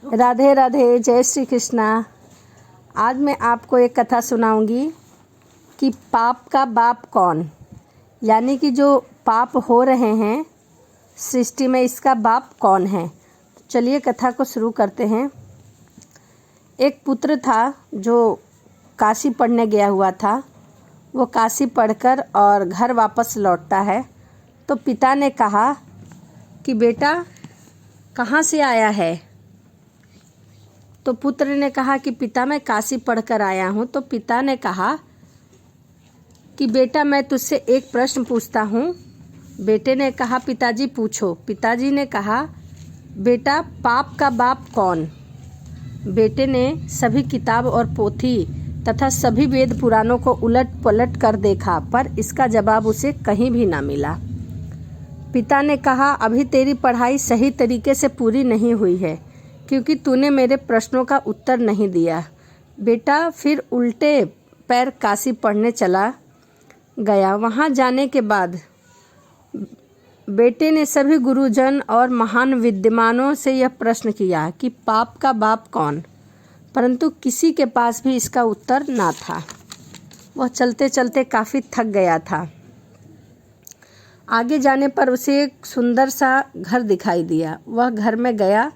राधे राधे, जय श्री कृष्णा। आज मैं आपको एक कथा सुनाऊंगी कि पाप का बाप कौन, यानी कि जो पाप हो रहे हैं सृष्टि में, इसका बाप कौन है। चलिए कथा को शुरू करते हैं। एक पुत्र था जो काशी पढ़ने गया हुआ था। वो काशी पढ़कर और घर वापस लौटता है तो पिता ने कहा कि बेटा कहाँ से आया है। तो पुत्र ने कहा कि पिता मैं काशी पढ़कर आया हूँ। तो पिता ने कहा कि बेटा मैं तुझसे एक प्रश्न पूछता हूँ। बेटे ने कहा पिताजी पूछो। पिताजी ने कहा बेटा पाप का बाप कौन। बेटे ने सभी किताब और पोथी तथा सभी वेद पुराणों को उलट पलट कर देखा, पर इसका जवाब उसे कहीं भी ना मिला। पिता ने कहा अभी तेरी पढ़ाई सही तरीके से पूरी नहीं हुई है, क्योंकि तूने मेरे प्रश्नों का उत्तर नहीं दिया। बेटा फिर उल्टे पैर काशी पढ़ने चला गया। वहाँ जाने के बाद बेटे ने सभी गुरुजन और महान विद्वानों से यह प्रश्न किया कि पाप का बाप कौन, परंतु किसी के पास भी इसका उत्तर ना था। वह चलते चलते काफ़ी थक गया था। आगे जाने पर उसे एक सुंदर सा घर दिखाई दिया। वह घर में गया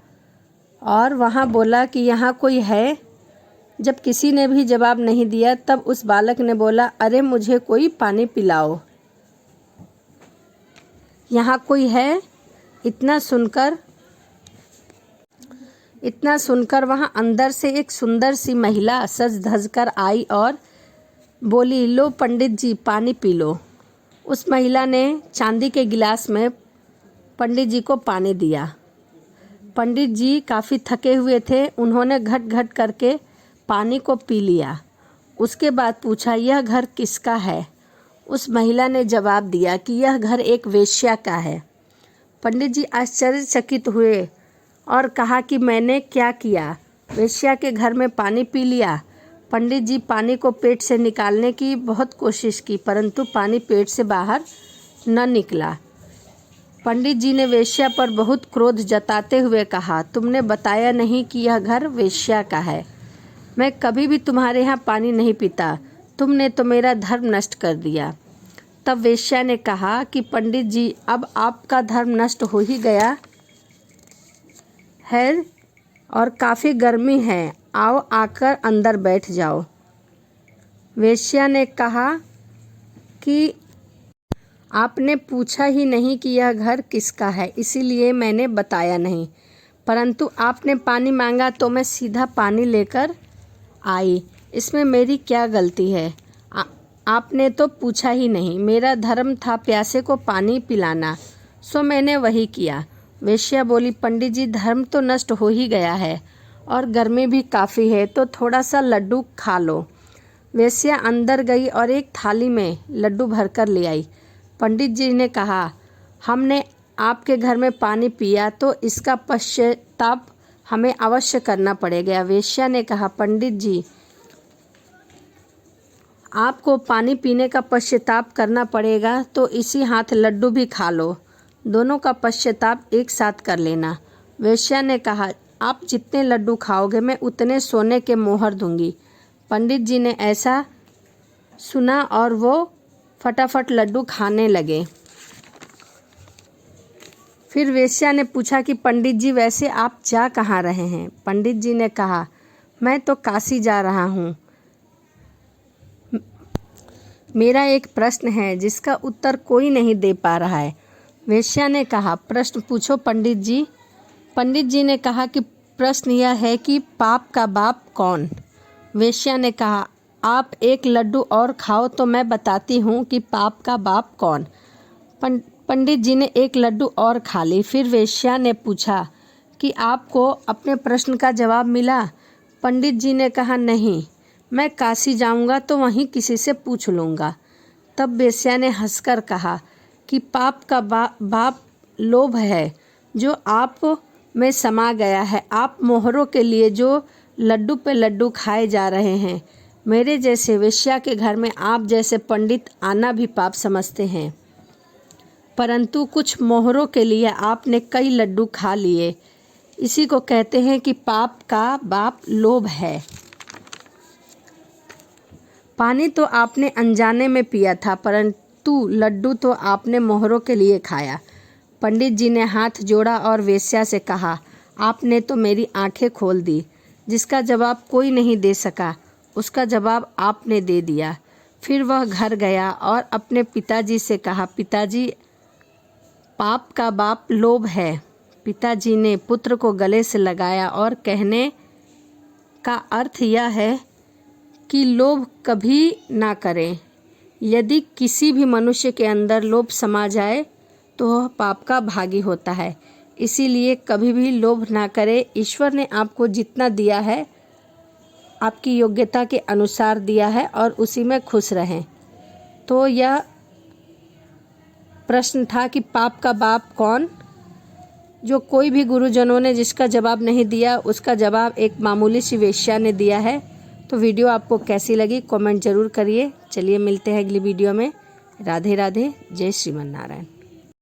और वहाँ बोला कि यहाँ कोई है। जब किसी ने भी जवाब नहीं दिया तब उस बालक ने बोला अरे मुझे कोई पानी पिलाओ, यहाँ कोई है। इतना सुनकर वहाँ अंदर से एक सुंदर सी महिला सज धज कर आई और बोली लो पंडित जी पानी पी लो। उस महिला ने चांदी के गिलास में पंडित जी को पानी दिया। पंडित जी काफ़ी थके हुए थे। उन्होंने घट घट करके पानी को पी लिया। उसके बाद पूछा यह घर किसका है। उस महिला ने जवाब दिया कि यह घर एक वेश्या का है। पंडित जी आश्चर्यचकित हुए और कहा कि मैंने क्या किया, वेश्या के घर में पानी पी लिया। पंडित जी पानी को पेट से निकालने की बहुत कोशिश की, परंतु पानी पेट से बाहर न निकला। पंडित जी ने वेश्या पर बहुत क्रोध जताते हुए कहा तुमने बताया नहीं कि यह घर वेश्या का है। मैं कभी भी तुम्हारे यहाँ पानी नहीं पीता, तुमने तो मेरा धर्म नष्ट कर दिया। तब वेश्या ने कहा कि पंडित जी अब आपका धर्म नष्ट हो ही गया है और काफ़ी गर्मी है, आओ आकर अंदर बैठ जाओ। वेश्या ने कहा कि आपने पूछा ही नहीं कि यह घर किसका है, इसीलिए मैंने बताया नहीं, परंतु आपने पानी मांगा तो मैं सीधा पानी लेकर आई। इसमें मेरी क्या गलती है। आपने तो पूछा ही नहीं। मेरा धर्म था प्यासे को पानी पिलाना, सो मैंने वही किया। वेश्या बोली पंडित जी धर्म तो नष्ट हो ही गया है और गर्मी भी काफ़ी है, तो थोड़ा सा लड्डू खा लो। वेश्या अंदर गई और एक थाली में लड्डू भरकर ले आई। पंडित जी ने कहा हमने आपके घर में पानी पिया तो इसका पश्चाताप हमें अवश्य करना पड़ेगा। वेश्या ने कहा पंडित जी आपको पानी पीने का पश्चाताप करना पड़ेगा तो इसी हाथ लड्डू भी खा लो, दोनों का पश्चाताप एक साथ कर लेना। वेश्या ने कहा आप जितने लड्डू खाओगे मैं उतने सोने के मोहर दूंगी। पंडित जी ने ऐसा सुना और वो फटाफट लड्डू खाने लगे। फिर वेश्या ने पूछा कि पंडित जी वैसे आप जा कहाँ रहे हैं। पंडित जी ने कहा मैं तो काशी जा रहा हूँ। मेरा एक प्रश्न है जिसका उत्तर कोई नहीं दे पा रहा है। वेश्या ने कहा प्रश्न पूछो पंडित जी। पंडित जी ने कहा कि प्रश्न यह है कि पाप का बाप कौन। वेश्या ने कहा आप एक लड्डू और खाओ तो मैं बताती हूँ कि पाप का बाप कौन। पंडित जी ने एक लड्डू और खा ली। फिर वेश्या ने पूछा कि आपको अपने प्रश्न का जवाब मिला। पंडित जी ने कहा नहीं, मैं काशी जाऊँगा तो वहीं किसी से पूछ लूँगा। तब वेश्या ने हंसकर कहा कि पाप का बाप लोभ है जो आप में समा गया है। आप मोहरों के लिए जो लड्डू पे लड्डू खाए जा रहे हैं, मेरे जैसे वेश्या के घर में आप जैसे पंडित आना भी पाप समझते हैं, परंतु कुछ मोहरों के लिए आपने कई लड्डू खा लिए। इसी को कहते हैं कि पाप का बाप लोभ है। पानी तो आपने अनजाने में पिया था, परंतु लड्डू तो आपने मोहरों के लिए खाया। पंडित जी ने हाथ जोड़ा और वेश्या से कहा, आपने तो मेरी आंखें खोल दी। जिसका जवाब कोई नहीं दे सका, उसका जवाब आपने दे दिया। फिर वह घर गया और अपने पिताजी से कहा, पिताजी, पाप का बाप लोभ है। पिताजी ने पुत्र को गले से लगाया और कहने का अर्थ यह है कि लोभ कभी ना करें। यदि किसी भी मनुष्य के अंदर लोभ समा जाए तो वह पाप का भागी होता है। इसीलिए कभी भी लोभ ना करें। ईश्वर ने आपको जितना दिया है आपकी योग्यता के अनुसार दिया है और उसी में खुश रहें। तो यह प्रश्न था कि पाप का बाप कौन। जो कोई भी गुरुजनों ने जिसका जवाब नहीं दिया, उसका जवाब एक मामूली सी वेश्या ने दिया है। तो वीडियो आपको कैसी लगी कमेंट ज़रूर करिए। चलिए मिलते हैं अगली वीडियो में। राधे राधे, जय श्रीमन नारायण।